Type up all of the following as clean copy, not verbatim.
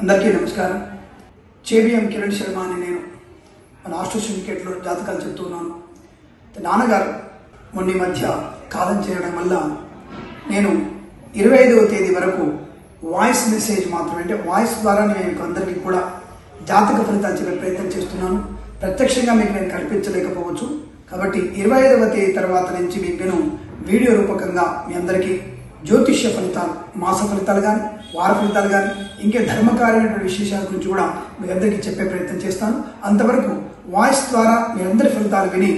అందరికీ నమస్కారం. చేబిఎం కిరణ్ శర్మ అని నేను మన ఆస్ట్రో సిండికేట్లో జాతకాలు చెప్తున్నాను. నాన్నగారు మొన్న మధ్య కాలం చేయడం వల్ల నేను 25వ తేదీ వరకు వాయిస్ మెసేజ్ మాత్రమే, అంటే వాయిస్ ద్వారా నేను అందరికీ కూడా జాతక ఫలితాలు చెప్పే ప్రయత్నం చేస్తున్నాను. ప్రత్యక్షంగా మీకు నేను కల్పించలేకపోవచ్చు. కాబట్టి 25వ తేదీ తర్వాత నుంచి మీకు నేను వీడియో రూపకంగా మీ అందరికీ జ్యోతిష్య ఫలితాలు, మాస ఫలితాలు కానీ, వార ఫలితాలు కానీ, ఇంకే ధర్మకార్యమైనటువంటి విశేషాల గురించి కూడా మీ అందరికీ చెప్పే ప్రయత్నం చేస్తాను. అంతవరకు వాయిస్ ద్వారా మీరందరి ఫలితాలు విని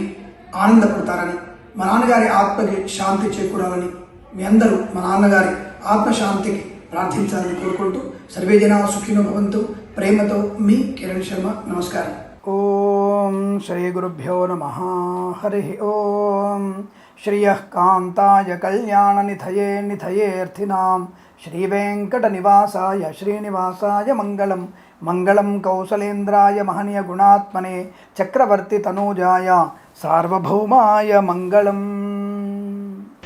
ఆనందపడతారని, మా నాన్నగారి ఆత్మకి శాంతి చేకూరాలని, మీ అందరూ మా నాన్నగారి ఆత్మశాంతికి ప్రార్థించాలని కోరుకుంటూ సర్వే జనా సుఖినో భవంతు. ప్రేమతో మీ కిరణ్ శర్మ. నమస్కారం. ఓం శ్రీ గురుభ్యో నమః. హరి ఓం. శ్రియః కాంతాయ కళ్యాణ నిధయే నిధయేర్థినాం శ్రీ వెంకట నివాసాయ శ్రీనివాసాయ మంగళం. మంగళం కౌసలేంద్రాయ మహనీయ గుణాత్మనే చక్రవర్తి తనూజాయ సార్వభౌమాయ మంగళం.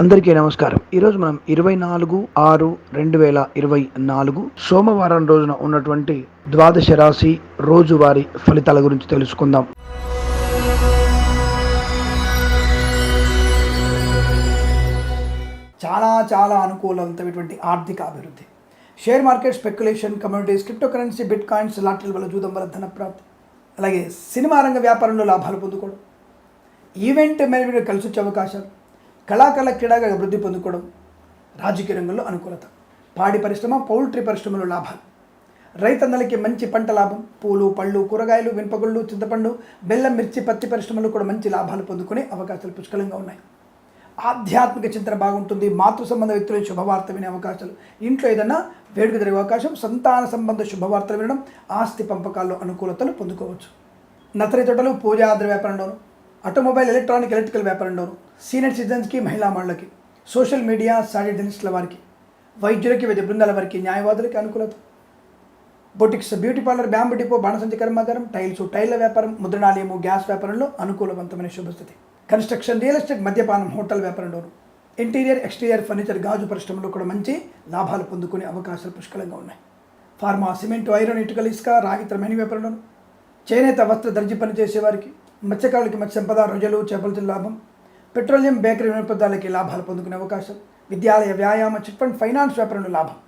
అందరికీ నమస్కారం. ఈరోజు మనం 24/6/2024 సోమవారం రోజున ఉన్నటువంటి ద్వాదశ రాశి రోజువారీ ఫలితాల గురించి తెలుసుకుందాం. చాలా అనుకూలవంతమైనటువంటి ఆర్థిక అభివృద్ధి, share market, speculation, communities, cryptocurrency, bitcoins, లాటరీల వల్ల జూదం వల్ల ధన ప్రాప్తి, అలాగే సినిమా రంగ వ్యాపారంలో లాభాలు పొందుకోవడం, ఈవెంట్ మేనేజ్మెంట్ కలిసి వచ్చే అవకాశాలు, కళాకారుల క్రీడగా అభివృద్ధి పొందుకోవడం, రాజకీయ రంగంలో అనుకూలత, పాడి పరిశ్రమ, పౌల్ట్రీ పరిశ్రమలో లాభాలు, రైతన్నలకి మంచి పంట లాభం, పూలు, పళ్ళు, కూరగాయలు, మినపగుళ్ళు, చింతపండు, బెల్లం, మిర్చి, పత్తి పరిశ్రమలు కూడా మంచి లాభాలు పొందుకునే అవకాశాలు పుష్కలంగా ఉన్నాయి. ఆధ్యాత్మిక చింతన బాగుంటుంది. మాతృ సంబంధ వ్యక్తుల శుభవార్త వినే అవకాశాలు, ఇంట్లో ఏదైనా వేడుక జరిగే అవకాశం, సంతాన సంబంధ శుభవార్తలు వినడం, ఆస్తి పంపకాల్లో అనుకూలతలు పొందుకోవచ్చు. నర్సరీ తోటలు, పూజాద్ర వ్యాపారంలోను, ఆటోమొబైల్, ఎలక్ట్రానిక్, ఎలక్ట్రికల్ వ్యాపారంలోను, సీనియర్ సిటిజన్స్కి, మహిళా మండలికి, సోషల్ మీడియా, సాడీ జర్నలిస్టుల వారికి, వైద్యులకి, వైద్య బృందాల వారికి, న్యాయవాదులకి అనుకూలత, boutiques, beauty parlour, bamboo depot, బాణసంచి కర్మాగారం, టైల్స్, టైళ్ల వ్యాపారం, ముద్రణాలయము, గ్యాస్ వ్యాపారంలో అనుకూలవంతమైన శుభస్థితి, కన్స్ట్రక్షన్, రియల్ ఎస్టేట్, మద్యపానం, హోటల్ వ్యాపారంలోను, ఇంటీరియర్, ఎక్స్టీరియర్ ఫర్నిచర్, గాజు పరిశ్రమలో కూడా మంచి లాభాలు పొందుకునే అవకాశాలు పుష్కలంగా ఉన్నాయి. ఫార్మా, సిమెంట్, ఐరన్, ఇటుకల, ఇసుక, రాగి, మైని వ్యాపారంలోను, చేనేత, వస్త్ర, దర్జీ పని చేసేవారికి, మత్స్యకారులకి మత్స్య సంపద, రొయ్యలు, చేపలతో లాభం, పెట్రోలియం, బేకరీ వినోదాలకి లాభాలు పొందుకునే అవకాశం, విద్యాలయ, వ్యాయామ, చిట్ ఫండ్, ఫైనాన్స్ వ్యాపారంలో లాభం,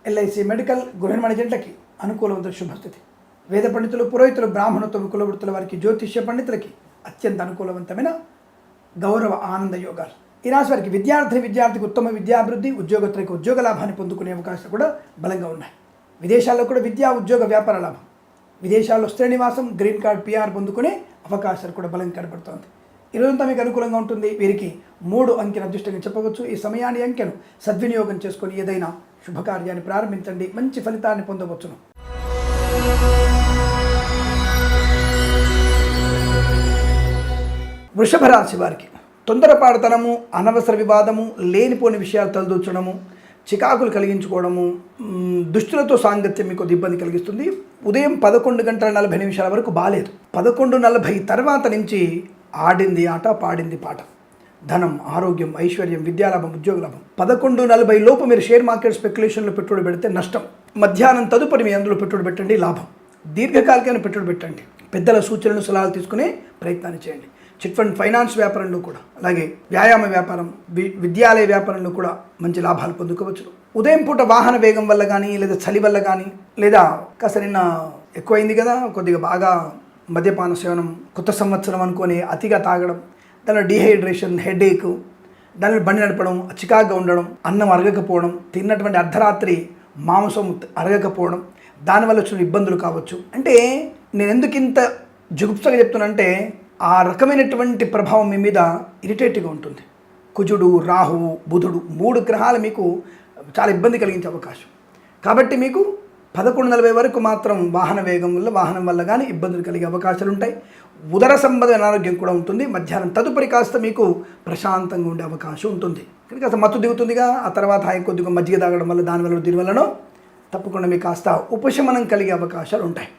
ఎల్ఐసి, మెడికల్, గృహ నిర్మాణజంట్లకి అనుకూలవంతమైన శుభస్థితి, వేద పండితులు, పురోహితులు, బ్రాహ్మణత్వం, కులవృత్తుల వారికి, జ్యోతిష్య పండితులకి అత్యంత అనుకూలవంతమైన గౌరవ ఆనంద యోగాలు. ఈ రాశి వారికి విద్యార్థికి ఉత్తమ విద్యాభివృద్ధి, ఉద్యోగస్తులకు ఉద్యోగ లాభాన్ని పొందుకునే అవకాశాలు కూడా బలంగా ఉన్నాయి. విదేశాల్లో కూడా విద్యా, ఉద్యోగ, వ్యాపార లాభం, విదేశాల్లో స్థిర నివాసం, గ్రీన్ కార్డ్, పిఆర్ పొందుకునే అవకాశాలు కూడా బలంగా కనబడుతోంది. ఈ రోజంతా మీకు అనుకూలంగా ఉంటుంది. వీరికి 3 అంకెను అదృష్టంగా చెప్పవచ్చు. ఈ సమయాన్ని, అంకెను సద్వినియోగం చేసుకొని ఏదైనా శుభకార్యాన్ని ప్రారంభించండి, మంచి ఫలితాన్ని పొందవచ్చును. వృషభ రాశి వారికి తొందరపాటుతనము, అనవసర వివాదము, లేనిపోని విషయాలు తలదూర్చడము, చికాకులు కలిగించుకోవడము, దుష్టులతో సాంగత్యం మీకు ఇబ్బంది కలిగిస్తుంది. ఉదయం 11:40 వరకు బాలేదు. 11:40 తర్వాత నుంచి ఆడింది ఆట, పాడింది పాట. ధనం, ఆరోగ్యం, ఐశ్వర్యం, విద్యాలాభం, ఉద్యోగ లాభం. 11:40 లోపు మీరు షేర్ మార్కెట్, స్పెక్యులేషన్లో పెట్టుబడి పెడితే నష్టం. మధ్యాహ్నం తదుపరి మీ అందులో పెట్టుబడి పెట్టండి, లాభం. దీర్ఘకాలికమైన పెట్టుబడి పెట్టండి. పెద్దల సూచనలు, సలహాలు తీసుకునే ప్రయత్నాన్ని చేయండి. చిట్ ఫండ్, ఫైనాన్స్ వ్యాపారంలో కూడా, అలాగే వ్యాయామ వ్యాపారం, విద్యాలయ వ్యాపారంలో కూడా మంచి లాభాలు పొందుకోవచ్చు. ఉదయం పూట వాహన వేగం వల్ల కానీ, లేదా చలి వల్ల కానీ, లేదా కాస్త నిన్న ఎక్కువైంది కదా, కొద్దిగా బాగా మద్యపాన సేవనం, కొత్త సంవత్సరం అనుకొని అతిగా తాగడం, దానిలో డీహైడ్రేషన్, హెడేక్, దానిలో బండి నడపడం, చికాగ్గా ఉండడం, అన్నం అరగకపోవడం, తిన్నటువంటి అర్ధరాత్రి మాంసం అరగకపోవడం, దానివల్ల వచ్చిన ఇబ్బందులు కావచ్చు. అంటే నేను ఎందుకు ఇంత జుగుప్సగా చెప్తున్నానంటే, ఆ రకమైనటువంటి ప్రభావం మీ మీద ఇరిటేట్గా ఉంటుంది. కుజుడు, రాహువు, బుధుడు 3 గ్రహాలు మీకు చాలా ఇబ్బంది కలిగించే అవకాశం. కాబట్టి మీకు 11:40 వరకు మాత్రం వాహనం వల్ల కానీ ఇబ్బందులు కలిగే అవకాశాలు ఉంటాయి. ఉదర సంబంధ అనారోగ్యం కూడా ఉంటుంది. మధ్యాహ్నం తదుపరి కాస్త మీకు ప్రశాంతంగా ఉండే అవకాశం ఉంటుంది. కానీ కాస్త మత్తు దిగుతుందిగా, ఆ తర్వాత కొద్దిగా మజ్జిగ తాగడం వల్ల, దీనివల్లనో తప్పకుండా మీకు కాస్త ఉపశమనం కలిగే అవకాశాలు ఉంటాయి.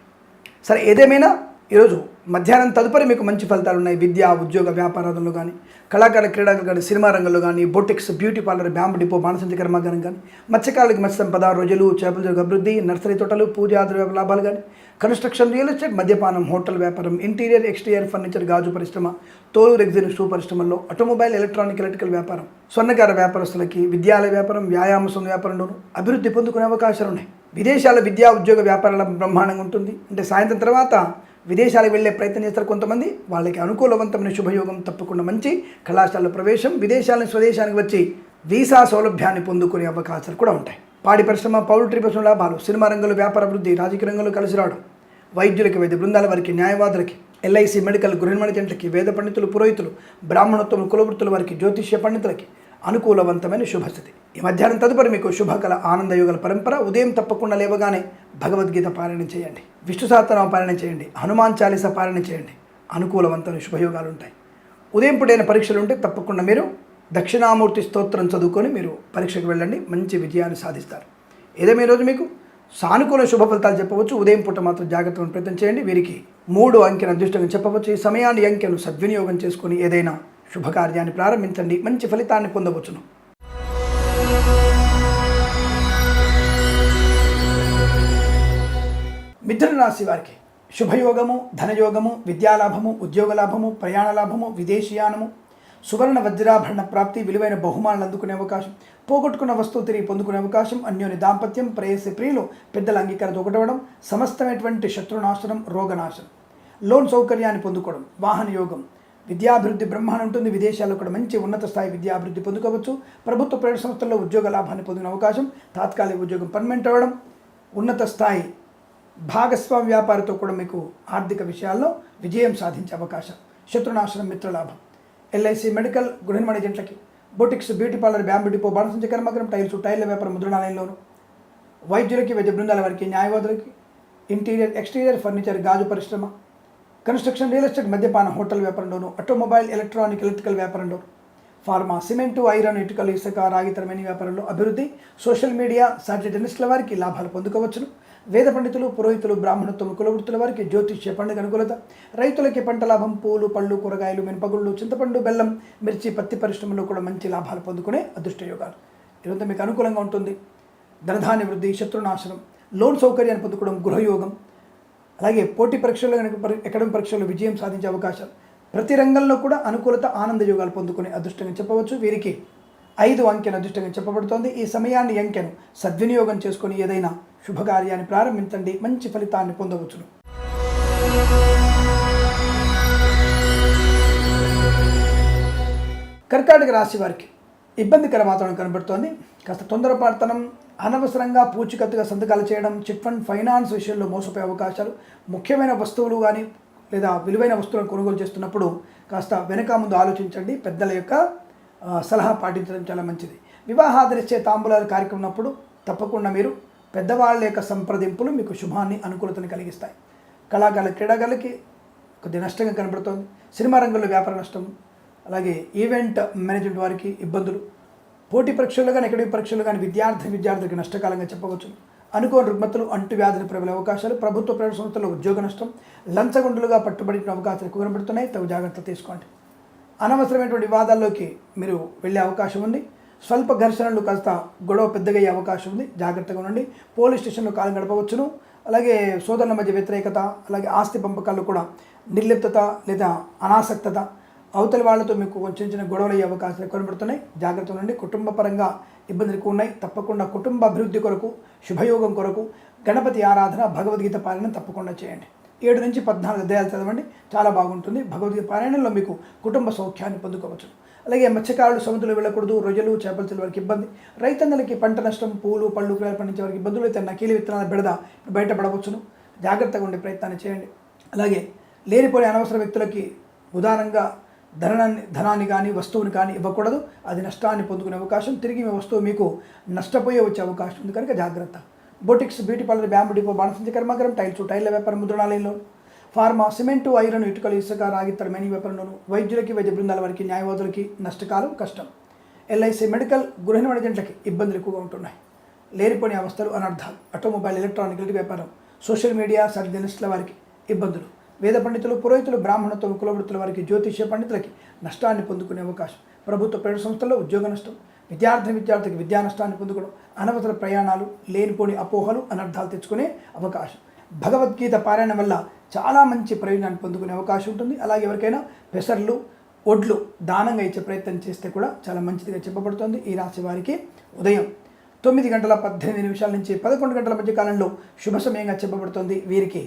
సరే, ఏదేమైనా ఈరోజు మధ్యాహ్నం తదుపరి మీకు మంచి ఫలితాలు ఉన్నాయి. విద్య, ఉద్యోగ, వ్యాపారాలలో కానీ, కళాకార క్రీడలు కానీ, సినిమా రంగంలో కానీ, boutiques, beauty parlour, bamboo depot, బాణసంచి కర్మాగారం కానీ, మత్స్యకారులకు మత్స్య సంపద, రొయ్యలు, చేపల చెరుకు అభివృద్ధి, నర్సరీ తోటలు, పూజ ఆధార లాభాలు కానీ, కన్స్ట్రక్షన్, రియల్ ఎస్టేట్, మద్యపానం, హోటల్ వ్యాపారం, ఇంటీరియర్, ఎక్స్టీరియర్ ఫర్నిచర్, గాజు పరిశ్రమ, తోలు రెగ్జిన్ షూ పరిశ్రమల్లో, ఆటోమొబైల్, ఎలక్ట్రికల్ వ్యాపారం, స్వర్ణకార వ్యాపారస్తులకి, విద్యాలయ వ్యాపారం, వ్యాయామ సంఘ వ్యాపారంలోనూ అభివృద్ధి పొందుకునే అవకాశాలు ఉన్నాయి. విదేశాల విద్యా ఉద్యోగ వ్యాపారాల బ్రహ్మాండంగా ఉంటుంది. అంటే సాయంత్రం తర్వాత విదేశాలకు వెళ్ళే ప్రయత్నం చేస్తారు కొంతమంది. వాళ్ళకి అనుకూలవంతమైన శుభయోగం తప్పకుండా మంచి కళాశాలలో ప్రవేశం, విదేశాల స్వదేశానికి వచ్చి వీసా సౌలభ్యాన్ని పొందుకునే అవకాశాలు కూడా ఉంటాయి. పాడి పరిశ్రమ, పౌల్ట్రీ పరిశ్రమ లాభాలు, సినిమా రంగంలో వ్యాపార అభివృద్ధి, రాజకీయ రంగంలో కలిసి రావడం, వైద్యులకి, వైద్య బృందాల వారికి, న్యాయవాదులకి, ఎల్ఐసి, మెడికల్, గృహ నిర్మాణ జంటలకి, వేద పండితులు, పురోహితులు, బ్రాహ్మణోత్తములు, కులవృత్తుల వారికి, జ్యోతిష్య పండితులకి అనుకూలవంతమైన శుభస్థితి. ఈ మధ్యాహ్నం తదుపరి మీకు శుభకల ఆనందయోగల పరంపర. ఉదయం తప్పకుండా లేవగానే భగవద్గీత పారాయణ చేయండి, విష్ణు సహస్రనామ పారాయణ చేయండి, హనుమాన్ చాలీస పారాయణ చేయండి. అనుకూలవంతమైన శుభయోగాలు ఉంటాయి. ఉదయం పూటైన పరీక్షలు ఉంటే తప్పకుండా మీరు దక్షిణామూర్తి స్తోత్రం చదువుకొని మీరు పరీక్షకు వెళ్ళండి, మంచి విజయాన్ని సాధిస్తారు. ఏదేమీ రోజు మీకు సానుకూల శుభ ఫలితాలు చెప్పవచ్చు. ఉదయం పూట మాత్రం జాగ్రత్తగా ప్రయత్నం చేయండి. వీరికి 3 అంకెను అదృష్టంగా చెప్పవచ్చు. ఈ సమయాన్ని అంకెను సద్వినియోగం చేసుకొని ఏదైనా శుభకార్యాన్ని ప్రారంభించండి, మంచి ఫలితాన్ని పొందవచ్చును. మిథున రాశి వారికి శుభయోగము, ధనయోగము, విద్యాలాభము, ఉద్యోగ లాభము, ప్రయాణ లాభము, విదేశీయానము, సువర్ణ వజ్రాభరణ ప్రాప్తి, విలువైన బహుమానాలు అందుకునే అవకాశం, పోగొట్టుకున్న వస్తువు తిరిగి పొందుకునే అవకాశం, అన్యోన్య దాంపత్యం, ప్రేయసి ప్రియులు, పెద్దల అంగీకారం ఒకటవడం, సమస్తమైనటువంటి శత్రునాశనం, రోగనాశనం, లోన్ సౌకర్యాన్ని పొందుకోవడం, వాహన యోగం, విద్యాభివృద్ధి బ్రహ్మాండం ఉంటుంది. విదేశాల్లో కూడా మంచి ఉన్నత స్థాయి విద్యాభివృద్ధి పొందుకోవచ్చు. ప్రభుత్వ ప్రైవేట్ సంస్థల్లో ఉద్యోగ లాభాన్ని పొందిన అవకాశం, తాత్కాలిక ఉద్యోగం పర్మనెంట్ అవ్వడం, ఉన్నత స్థాయి భాగస్వామి వ్యాపారితో కూడా మీకు ఆర్థిక విషయాల్లో విజయం సాధించే అవకాశం, శత్రునాశనం, మిత్రలాభం, ఎల్ఐసి, మెడికల్, గృహ నిర్మాణ ఏజెంట్లకి, boutiques, beauty parlour, bamboo depot, బాణసంచి కర్మాగారం, టైర్ల వ్యాపారం, ముద్రణాలయంలోను, వైద్యులకి, వైద్య బృందాల వారికి, న్యాయవాదులకి, ఇంటీరియర్, ఎక్స్టీరియర్ ఫర్నిచర్, గాజు పరిశ్రమ, కన్స్ట్రక్షన్, రియల్ ఎస్టేట్, మద్యపానం, హోటల్ వ్యాపారంలోను, ఆటోమొబైల్, ఎలక్ట్రికల్ వ్యాపారంలో, ఫార్మా, సిమెంటు, ఐరన్, ఇటుకలు, ఇసుక, రాగితరమైన వ్యాపారంలో అభివృద్ధి, సోషల్ మీడియా, సాటిలైట్ జర్నలిస్టుల వారికి లాభాలు పొందుకోవచ్చును. వేద పండితులు, పురోహితులు, బ్రాహ్మణోత్తములు, కులవృత్తుల వారికి జ్యోతిష్య పండుగ అనుకూలత, రైతులకి పంట లాభం, పూలు, పళ్ళు, కూరగాయలు, మినపగుళ్ళు, చింతపండు, బెల్లం, మిర్చి, పత్తి పరిశ్రమలో కూడా మంచి లాభాలు పొందుకునే అదృష్ట యోగాలు. ఇదంతా మీకు అనుకూలంగా ఉంటుంది. ధనధాన్య వృద్ధి, శత్రునాశనం, లోన్ సౌకర్యాన్ని పొందుకోవడం, గృహయోగం, అలాగే పోటీ పరీక్షల్లో అకాడమిక్ పరీక్షల్లో విజయం సాధించే అవకాశాలు, ప్రతి రంగంలో కూడా అనుకూలత, ఆనంద యోగాలు పొందుకునే అదృష్టంగా చెప్పవచ్చు. వీరికి 5 అంకెను అదృష్టంగా చెప్పబడుతోంది. ఈ సమయాన్ని అంకెను సద్వినియోగం చేసుకొని ఏదైనా శుభకార్యాన్ని ప్రారంభించండి, మంచి ఫలితాన్ని పొందవచ్చును. కర్కాటక రాశి వారికి ఇబ్బందికర వాతావరణం కనబడుతోంది. కాస్త తొందరపాటుతనం, అనవసరంగా పూచికత్తుగా సంతకాలు చేయడం, చిట్ ఫండ్ ఫైనాన్స్ విషయంలో మోసపోయే అవకాశాలు, ముఖ్యమైన వస్తువులు కానీ లేదా విలువైన వస్తువులను కొనుగోలు చేస్తున్నప్పుడు కాస్త వెనక ముందు ఆలోచించండి. పెద్దల యొక్క సలహా పాటించడం చాలా మంచిది. వివాహాదరిచ్చే తాంబూలాల కార్యక్రమం ఉన్నప్పుడు తప్పకుండా మీరు పెద్దవాళ్ళ యొక్క సంప్రదింపులు మీకు శుభాన్ని, అనుకూలతను కలిగిస్తాయి. కళాకారుల, క్రీడాకారులకి కొద్దిగా నష్టంగా కనబడుతోంది. సినిమా రంగంలో వ్యాపార నష్టం, అలాగే ఈవెంట్ మేనేజ్మెంట్ వారికి ఇబ్బందులు, పోటీ పరీక్షలు కానీ అకాడమిక్ పరీక్షలు కానీ విద్యార్థులకు నష్టకాలంగా చెప్పవచ్చు. అనుకోని రుగ్మతలు, అంటువ్యాధులు ప్రబలే అవకాశాలు, ప్రభుత్వ ప్రైవేట్ సంస్థల్లో ఉద్యోగ నష్టం, లంచగొండులుగా పట్టుబడిన అవకాశాలు ఎక్కువ కనబడుతున్నాయి. తగు జాగ్రత్తలు తీసుకోండి. అనవసరమైనటువంటి వివాదాల్లోకి మీరు వెళ్ళే అవకాశం ఉంది. స్వల్ప ఘర్షణలు కాస్త గొడవ పెద్దగా అయ్యే అవకాశం ఉంది. జాగ్రత్తగా ఉండండి. పోలీస్ స్టేషన్లో కాలం గడపవచ్చును. అలాగే సోదరుల మధ్య వ్యతిరేకత, అలాగే ఆస్తి పంపకాల్లో కూడా నిర్లిప్తత లేదా అనాసక్తత, అవతలి వాళ్ళతో మీకు కొంచెం చిన్న గొడవలు అయ్యే అవకాశాలు కనబడుతున్నాయి. జాగ్రత్తగా ఉండండి. కుటుంబ పరంగా ఇబ్బందులు ఎక్కువ ఉన్నాయి. తప్పకుండా కుటుంబ అభివృద్ధి కొరకు, శుభయోగం కొరకు గణపతి ఆరాధన, భగవద్గీత పారాయణ తప్పకుండా చేయండి. 7 నుంచి 14 అధ్యాయాలు చదవండి, చాలా బాగుంటుంది. భగవద్గీత పారాయణంలో మీకు కుటుంబ సౌఖ్యాన్ని పొందుకోవచ్చు. అలాగే మత్స్యకారులు సముద్రంలో వెళ్ళకూడదు, రొయ్యలు, చేపల చెల్లి వారికి ఇబ్బంది, రైతన్నలకి పంట నష్టం, పూలు, పళ్ళు, కూరగాయలు పండించే వారికి ఇబ్బందులు, అయితే నకిలీ విత్తనాల బెడద బయటపడవచ్చును. జాగ్రత్తగా ఉండే ప్రయత్నాన్ని చేయండి. అలాగే లేనిపోయిన అనవసర వ్యక్తులకి ఉదారంగా ధనాన్ని కానీ వస్తువుని కానీ ఇవ్వకూడదు. అది నష్టాన్ని పొందుకునే అవకాశం, తిరిగి మీ వస్తువు మీకు నష్టపోయే వచ్చే అవకాశం ఉంది కనుక జాగ్రత్త. Boutiques, beauty parlour, bamboo depot, బాణసంచి కర్మాగారం, టైర్ల వ్యాపారం, ముద్రణాలయంలో, ఫార్మా, సిమెంటు, ఐరన్, ఇటుకలు, ఇసుక, రాగితరమైన వ్యాపారంలోను, వైద్యులకి, వైద్య బృందాల వారికి, న్యాయవాదులకి నష్టకాలం, కష్టం. ఎల్ఐసి, మెడికల్, గృహ నిర్మాణ ఏజెంట్లకి ఇబ్బందులు ఎక్కువగా ఉంటున్నాయి. లేనిపోని అవస్థలు, అనర్థాలు. ఆటోమొబైల్, ఎలక్ట్రికల్ వ్యాపారం, సోషల్ మీడియా, జర్నలిస్టుల వారికి ఇబ్బందులు. వేద పండితులు, పురోహితులు, బ్రాహ్మణత్వం, కులవృత్తుల వారికి, జ్యోతిష్య పండితులకి నష్టాన్ని పొందుకునే అవకాశం. ప్రభుత్వ ప్రైవేట్ సంస్థల్లో ఉద్యోగ నష్టం, విద్యార్థికి విద్యా నష్టాన్ని పొందుకోవడం, అనవసర ప్రయాణాలు, లేనిపోని అపోహలు, అనర్థాలు తెచ్చుకునే అవకాశం. భగవద్గీత పారాయణం వల్ల చాలా మంచి ప్రయోజనాన్ని పొందుకునే అవకాశం ఉంటుంది. అలాగే ఎవరికైనా పెసర్లు, ఒడ్లు దానంగా ఇచ్చే ప్రయత్నం చేస్తే కూడా చాలా మంచిదిగా చెప్పబడుతుంది. ఈ రాశి వారికి ఉదయం 9:18 నుంచి 11 గంటల మధ్య కాలంలో శుభ సమయంగా చెప్పబడుతుంది. వీరికి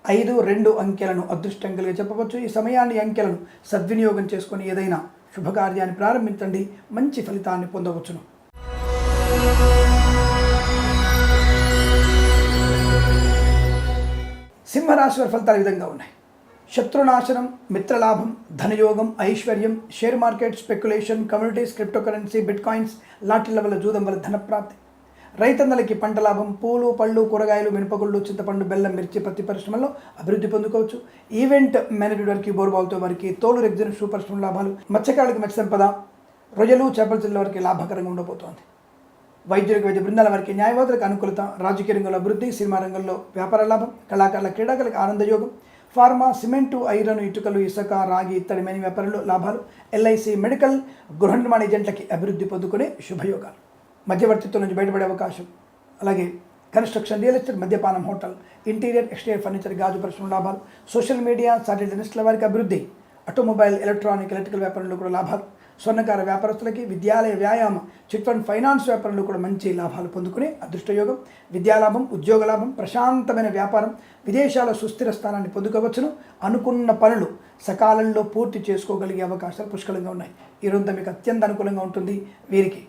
5, 2 అంకెలను అదృష్టం కలిగి చెప్పవచ్చు. ఈ సమయాన్ని, అంకెలను సద్వినియోగం చేసుకొని ఏదైనా శుభకార్యాన్ని ప్రారంభించండి, మంచి ఫలితాన్ని పొందవచ్చును. సింహరాశి వారి ఫలితాలు ఈ విధంగా ఉన్నాయి. శత్రునాశనం, మిత్రలాభం, ధనయోగం, ఐశ్వర్యం, share market, speculation, communities, cryptocurrency, bitcoins, లాటరీల వల్ల, జూదం వల్ల ధనప్రాప్తి. రైతన్నలకి పంట లాభం, పూలు, పళ్ళు, కూరగాయలు, మినపగుళ్ళు, చింతపండు, బెల్లం, మిర్చి, పత్తి పరిశ్రమల్లో అభివృద్ధి పొందుకోవచ్చు. ఈవెంట్ మేనేజ్మెంట్ వారికి, బోర్బావుతో వారికి, తోలు, రెగ్జిన్, షూ పరిశ్రమ లాభాలు, మత్స్యకారులకి మత్స్య సంపద, రొయ్యలు, చేపల జిల్లా వారికి లాభకరంగా ఉండబోతోంది. వైద్యులకు, వైద్య బృందాల వారికి, న్యాయవాదులకు అనుకూలత, రాజకీయ రంగంలో అభివృద్ధి, సినిమా రంగంలో వ్యాపార లాభం, కళాకారుల, క్రీడాకారులకు ఆనందయోగం, ఫార్మా, సిమెంటు, ఐరన్, ఇటుకలు, ఇసుక, రాగి ఇత్తడి మేని వ్యాపారంలో లాభాలు, ఎల్ఐసి, మెడికల్, గృహ నిర్మాణ ఏజెంట్లకి అభివృద్ధి పొందుకునే శుభయోగాలు. మధ్యవర్తిత్వం నుంచి బయటపడే అవకాశం. అలాగే కన్స్ట్రక్షన్, రియల్ ఎస్టేట్, మద్యపానం, హోటల్, ఇంటీరియర్, ఎక్స్టీరియర్ ఫర్నిచర్, గాజు పరిశ్రమ లాభాలు, సోషల్ మీడియా, సాటిలైట్ ఇండస్ట్రీల వారికి అభివృద్ధి, ఆటోమొబైల్, ఎలక్ట్రానిక్, ఎలక్ట్రికల్ వ్యాపారంలో కూడా లాభాలు, స్వర్ణకార వ్యాపారస్తులకి, విద్యాలయ, వ్యాయామ, చిట్ ఫండ్, ఫైనాన్స్ వ్యాపారంలో కూడా మంచి లాభాలు పొందుకునే అదృష్టయోగం. విద్యాలాభం, ఉద్యోగ లాభం, ప్రశాంతమైన వ్యాపారం, విదేశాల సుస్థిర స్థానాన్ని పొందుకోవచ్చును. అనుకున్న పనులు సకాలంలో పూర్తి చేసుకోగలిగే అవకాశాలు పుష్కలంగా ఉన్నాయి. ఈ రోజు మీకు అత్యంత అనుకూలంగా ఉంటుంది. వీరికి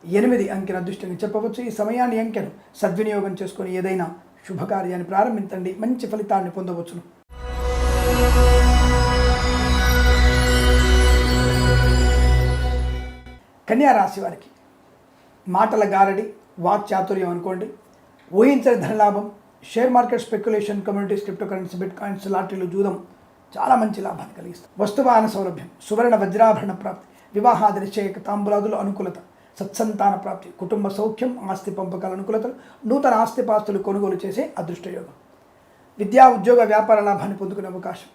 8 అంకెను అదృష్టంగా చెప్పవచ్చు. ఈ సమయాన్ని, అంకెను సద్వినియోగం చేసుకొని ఏదైనా శుభకార్యాన్ని ప్రారంభించండి, మంచి ఫలితాన్ని పొందవచ్చును. కన్యా రాశి వారికి మాటల గారడి, వాక్ చాతుర్యం అనుకోండి, ఊహించని ధనలాభం, share market, speculation, communities, cryptocurrency, bitcoins, లాటరీలు, జూదం చాలా మంచి లాభాన్ని కలిగిస్తుంది. వస్తువాహన సౌలభ్యం, సువర్ణ వజ్రాభరణ ప్రాప్తి, వివాహాది నిశ్చయక, తాంబూలాదులు అనుకూలత, సత్సంతాన ప్రాప్తి, కుటుంబ సౌఖ్యం, ఆస్తి పంపకాల అనుకూలతలు, నూతన ఆస్తిపాస్తులు కొనుగోలు చేసే అదృష్టయోగం. విద్యా, ఉద్యోగ, వ్యాపార లాభాన్ని పొందుకునే అవకాశం.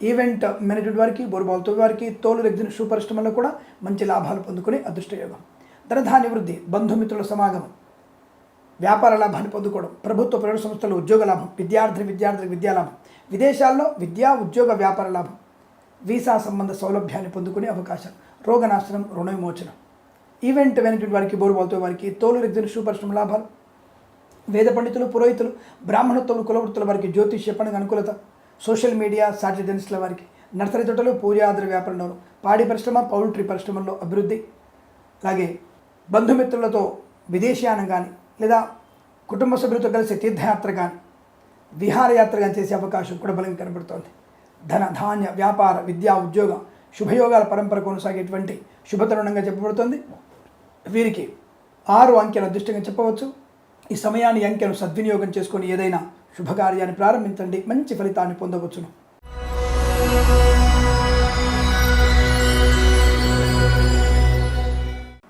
ఈవెంట్ మేనేజ్మెంట్ వారికి, బోర్బావుతో వారికి, తోలు, రెగ్జిన్, షూ పరిశ్రమల్లో కూడా మంచి లాభాలు పొందుకునే అదృష్టయోగం. ధనధాన్య వృద్ధి, బంధుమిత్రుల సమాగమం, వ్యాపార లాభాన్ని పొందుకోవడం, ప్రభుత్వ ప్రైవేట్ సంస్థల్లో ఉద్యోగ లాభం, విద్యార్థులకు విద్యాలాభం, విదేశాల్లో విద్యా, ఉద్యోగ, వ్యాపార లాభం, వీసా సంబంధ సౌలభ్యాన్ని పొందుకునే అవకాశం. రోగనాశనం, రుణ విమోచనం. ఈవెంట్ మేనేజ్మెంట్ వారికి, బోర్బావుతో వారికి, తోలు, రెగ్జిన్, షూ పరిశ్రమ లాభాలు. వేద పండితులు, పురోహితులు, బ్రాహ్మణత్వం, కులవృత్తుల వారికి, జ్యోతిష్య పండుగ అనుకూలత, సోషల్ మీడియా, సాటిలైట్ ఇండస్ట్రీల వారికి, నర్సరీ తోటలు, పూజాద్ర వ్యాపారంలోను, పాడి పరిశ్రమ, పౌల్ట్రీ పరిశ్రమల్లో అభివృద్ధి. అలాగే బంధుమిత్రులతో విదేశీయానం కానీ, లేదా కుటుంబ సభ్యులతో కలిసి తీర్థయాత్ర కానీ, విహారయాత్ర కానీ చేసే అవకాశం కూడా బలంగా కనబడుతోంది. ధన, ధాన్య, వ్యాపార, విద్యా, ఉద్యోగ శుభయోగాల పరంపర కొనసాగేటువంటి శుభతరుణంగా చెప్పబడుతుంది. వీరికి 6 అంకెల అదృష్టంగా చెప్పవచ్చు. ఈ సమయాన్ని, అంకెను సద్వినియోగం చేసుకొని ఏదైనా శుభకార్యాన్ని ప్రారంభించండి, మంచి ఫలితాన్ని పొందవచ్చును.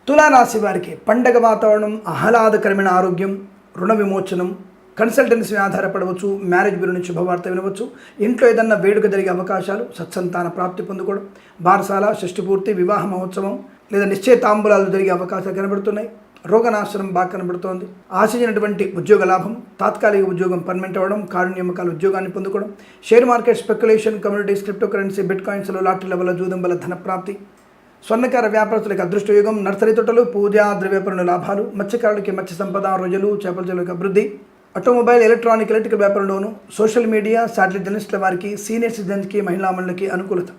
తులారాశి వారికి పండగ వాతావరణం, ఆహ్లాదకరమైన ఆరోగ్యం, రుణ విమోచనం, కన్సల్టెన్సీ ఆధారపడవచ్చు, మ్యారేజ్ బ్యూరో నుంచి శుభవార్త వినవచ్చు, ఇంట్లో ఏదన్నా వేడుక జరిగే అవకాశాలు, సత్సంతాన ప్రాప్తి పొందుకోవడం, బారసాల, షష్ఠి పూర్తి, వివాహ మహోత్సవం లేదా నిశ్చయ తాంబూలాలు జరిగే అవకాశాలు కనబడుతున్నాయి. రోగనాశనం బాగా కనబడుతోంది. ఆశించినటువంటి ఉద్యోగ లాభం, తాత్కాలిక ఉద్యోగం పర్మనెంట్ అవ్వడం, కారుణ్యమకాల ఉద్యోగాన్ని పొందుకోవడం, share market, speculation, communities, cryptocurrency, బిట్ కాయిన్స్లో, లాటరీల వల్ల, జూదం వల్ల ధనప్రాప్తి. స్వర్ణకార వ్యాపారస్తులకు అదృష్టయోగం, నర్సరీ తోటలు, పూజా ద్రవ్యాపారంలో లాభాలు, మత్స్యకారులకి మత్స్య సంపద, రొయ్యలు, చేపల చెరువులకు అభివృద్ధి. ఆటోమొబైల్, ఎలక్ట్రానిక్, ఎలక్ట్రికల్ వ్యాపారంలోను, సోషల్ మీడియా, సాటిలైట్ జర్నలిస్టుల వారికి, సీనియర్ సిటిజన్స్కి, మహిళామణులకి అనుకూలత.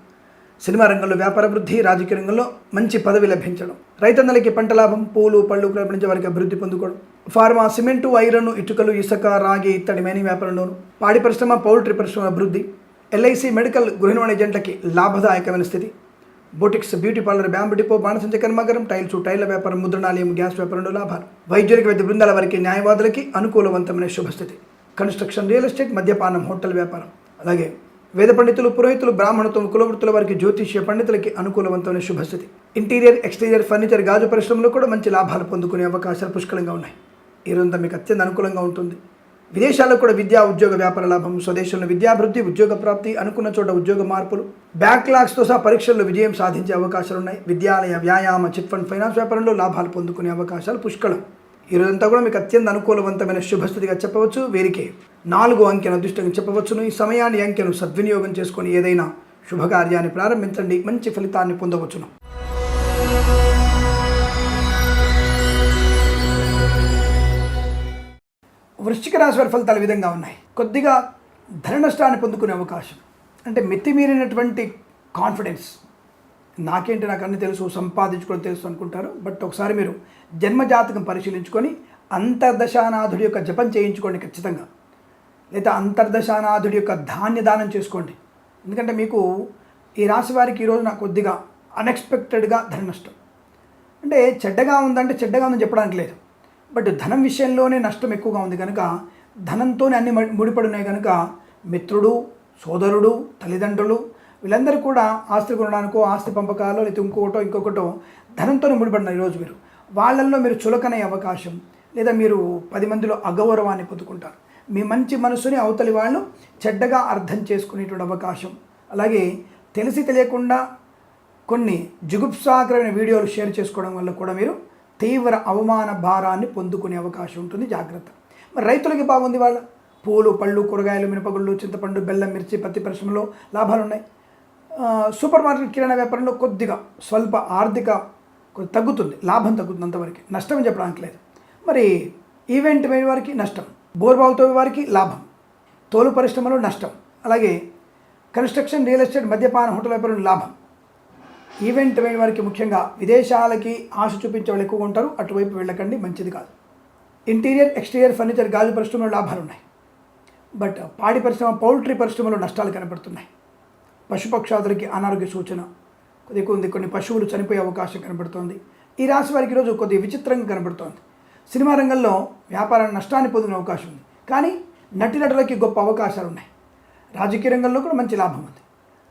సినిమా రంగంలో వ్యాపార వృద్ధి, రాజకీయ రంగంలో మంచి పదవి లభించడం, రైతన్నలకి పంట లాభం, పూలు, పళ్ళు పండించే వారికి అభివృద్ధి పొందుకోవడం, ఫార్మా, సిమెంటు, ఐరన్, ఇటుకలు, ఇసుక, రాగి ఇత్తడి మేని వ్యాపారంలోను, పాడి పరిశ్రమ, పౌల్ట్రీ పరిశ్రమ అభివృద్ధి. ఎల్ఐసి, మెడికల్, గృహ నిర్మాణ ఏజెంట్లకి లాభదాయకమైన స్థితి. Boutiques, beauty parlour, bamboo depot, బాణసంచ కర్మాగారం, టైర్ల వ్యాపారం, ముద్రణాలయం, గ్యాస్ వ్యాపారంలో లాభాలు. వైద్యులకు, వైద్య బృందాల వారికి, న్యాయవాదులకి అనుకూలవంతమైన శుభస్థితి. కన్స్ట్రక్షన్, రియల్ ఎస్టేట్, మద్యపానం, హోటల్ వ్యాపారం. అలాగే వేద పండితులు, పురోహితులు, బ్రాహ్మణత్వం, కులవృత్తుల వారికి, జ్యోతిష్య పండితులకి అనుకూలవంతమైన శుభస్థితి. ఇంటీరియర్, ఎక్స్టీరియర్ ఫర్నిచర్, గాజు పరిశ్రమలో కూడా మంచి లాభాలు పొందుకునే అవకాశాలు పుష్కలంగా ఉన్నాయి. ఈ రోజంతా మీకు అత్యంత అనుకూలంగా ఉంటుంది. విదేశాల్లో కూడా విద్యా ఉద్యోగ వ్యాపార లాభం, స్వదేశంలో విద్యాభివృద్ధి, ఉద్యోగ ప్రాప్తి, అనుకున్న చోట ఉద్యోగ మార్పులు, బ్యాక్లాగ్స్తో సహా పరీక్షల్లో విజయం సాధించే అవకాశాలు ఉన్నాయి. విద్యాలయ, వ్యాయామ, చిట్ ఫండ్, ఫైనాన్స్ వ్యాపారంలో లాభాలు పొందుకునే అవకాశాలు పుష్కలం. ఈ రోజంతా కూడా మీకు అత్యంత అనుకూలవంతమైన శుభస్థితిగా చెప్పవచ్చు. వీరికి 4 అంకెను అదృష్టంగా చెప్పవచ్చును. ఈ సమయాన్ని అంకెను సద్వినియోగం చేసుకొని ఏదైనా శుభకార్యాన్ని ప్రారంభించండి, మంచి ఫలితాన్ని పొందవచ్చును. వృశ్చిక రాశి వారి ఫలితాలు ఈ విధంగా ఉన్నాయి. కొద్దిగా ధన నష్టాన్ని పొందుకునే అవకాశం, అంటే మితిమీరినటువంటి కాన్ఫిడెన్స్, నాకేంటి నాకు అన్ని తెలుసు, సంపాదించుకోవడం తెలుసు అనుకుంటారు. బట్ ఒకసారి మీరు జన్మజాతకం పరిశీలించుకొని అంతర్దశానాథుడి యొక్క జపం చేయించుకోండి ఖచ్చితంగా, లేదా అంతర్దశానాథుడి యొక్క ధాన్యదానం చేసుకోండి. ఎందుకంటే మీకు ఈ రాశి వారికి ఈరోజు నాకు కొద్దిగా అన్ఎక్స్పెక్టెడ్గా ధన నష్టం, అంటే చెడ్డగా ఉందంటే చెడ్డగా ఉందని చెప్పడానికి లేదు, బట్ ధనం విషయంలోనే నష్టం ఎక్కువగా ఉంది కనుక, ధనంతోనే అన్ని ముడిపడి ఉన్నాయి కనుక మిత్రుడు, సోదరుడు, తల్లిదండ్రులు వీళ్ళందరూ కూడా ఆస్తి కొనడానికో, ఆస్తి పంపకాలో, లేదా ఇంకొకటో ధనంతోనే ముడిపడినారు. ఈరోజు మీరు వాళ్ళల్లో మీరు చులకనే అవకాశం, లేదా మీరు 10 మందిలో అగౌరవాన్ని పొందుకుంటారు. మీ మంచి మనసుని అవతలి వాళ్ళు చెడ్డగా అర్థం చేసుకునేటువంటి అవకాశం. అలాగే తెలిసి తెలియకుండా కొన్ని జుగుప్సాకరమైన వీడియోలు షేర్ చేసుకోవడం వల్ల కూడా మీరు తీవ్ర అవమాన భారాన్ని పొందుకునే అవకాశం ఉంటుంది. జాగ్రత్త. మరి రైతులకి బాగుంది, వాళ్ళ పూలు, పళ్ళు, కూరగాయలు, మినపగుళ్ళు, చింతపండు, బెల్లం, మిర్చి, పత్తి పరిశ్రమలో లాభాలు ఉన్నాయి. సూపర్ మార్కెట్, కిరాణా వ్యాపారంలో కొద్దిగా స్వల్ప ఆర్థిక తగ్గుతుంది, లాభం తగ్గుతుంది, అంతవరకు నష్టం అని చెప్పడానికి లేదు. మరి ఈవెంట్ వేరే వారికి నష్టం, బోర్బావులతో వారికి లాభం, తోలు పరిశ్రమలో నష్టం, అలాగే కన్స్ట్రక్షన్, రియల్ ఎస్టేట్, మద్యపాన, హోటల్ వ్యాపారంలో లాభం. ఈవెంట్ వేరే వారికి ముఖ్యంగా విదేశాలకి ఆశ చూపించే వాళ్ళు ఎక్కువగా ఉంటారు, అటువైపు వెళ్ళకండి, మంచిది కాదు. ఇంటీరియర్, ఎక్స్టీరియర్ ఫర్నిచర్, గాజు పరిశ్రమలో లాభాలు ఉన్నాయి. బట్ పాడి పరిశ్రమ, పౌల్ట్రీ పరిశ్రమలో నష్టాలు కనబడుతున్నాయి. పశుపక్షాదులకి అనారోగ్య సూచన కొద్దిగా ఉంది, కొన్ని పశువులు చనిపోయే అవకాశం కనబడుతోంది. ఈ రాశి వారికి ఈరోజు కొద్దిగా విచిత్రంగా కనబడుతోంది. సినిమా రంగంలో వ్యాపారాన్ని నష్టాన్ని పొందిన అవకాశం ఉంది, కానీ నటులకి గొప్ప అవకాశాలు ఉన్నాయి. రాజకీయ రంగంలో కూడా మంచి లాభం ఉంది.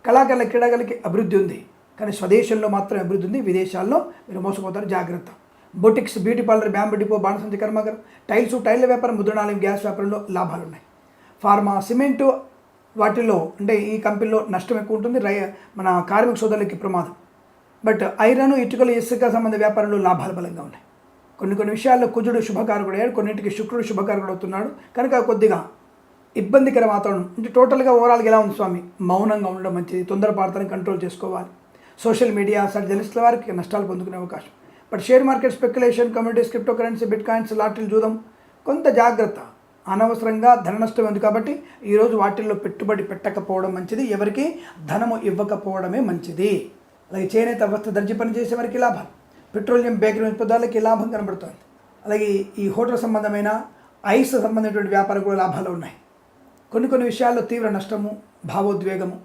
కళాకారుల, క్రీడాకారులకి అభివృద్ధి ఉంది, కానీ స్వదేశంలో మాత్రమే అభివృద్ధి ఉంది, విదేశాల్లో మీరు మోసపోతారు, జాగ్రత్త. Boutiques, beauty parlour, bamboo depot, బాణసంచి కర్మాగారం, టైల్ల వ్యాపారం, ముద్రణాలయం, గ్యాస్ వ్యాపారంలో లాభాలు ఉన్నాయి. ఫార్మా, సిమెంటు వాటిల్లో అంటే ఈ కంపెనీలో నష్టం ఎక్కువ ఉంటుంది, మన కార్మిక సోదరులకి ప్రమాదం. బట్ ఐరన్, ఇటుకలు, ఇసుక సంబంధ వ్యాపారంలో లాభాలు బలంగా ఉన్నాయి. కొన్ని విషయాల్లో కుజుడు శుభకారకుడు అయ్యాడు, కొన్నింటికి శుక్రుడు శుభకారకుడు అవుతున్నాడు కనుక కొద్దిగా ఇబ్బందికర వాతావరణం. అంటే టోటల్గా ఓవరాల్గా ఎలా ఉంది స్వామి? మౌనంగా ఉండడం మంచిది, తొందరపాటుని కంట్రోల్ చేసుకోవాలి. సోషల్ మీడియా జర్నలిస్టుల వారికి నష్టాలు పొందుకునే అవకాశం. But share market, speculation, communities, cryptocurrency, bitcoins, లాటరీలు, జూదం కొంత జాగ్రత్త, అనవసరంగా ధన నష్టం ఉంది కాబట్టి ఈరోజు వాటిల్లో పెట్టుబడి పెట్టకపోవడం మంచిది, ఎవరికి ధనము ఇవ్వకపోవడమే మంచిది. అలాగే చేనేత, వస్త్ర, దర్జీ పని చేసే వారికి లాభాలు, పెట్రోలియం, బేకరీ ఉత్పత్తులకి లాభం కనబడుతుంది. అలాగే ఈ హోటల్ సంబంధమైన, ఐస్ సంబంధమైనటువంటి వ్యాపారం కూడా లాభాలు ఉన్నాయి. కొన్ని విషయాల్లో తీవ్ర నష్టము, భావోద్వేగము,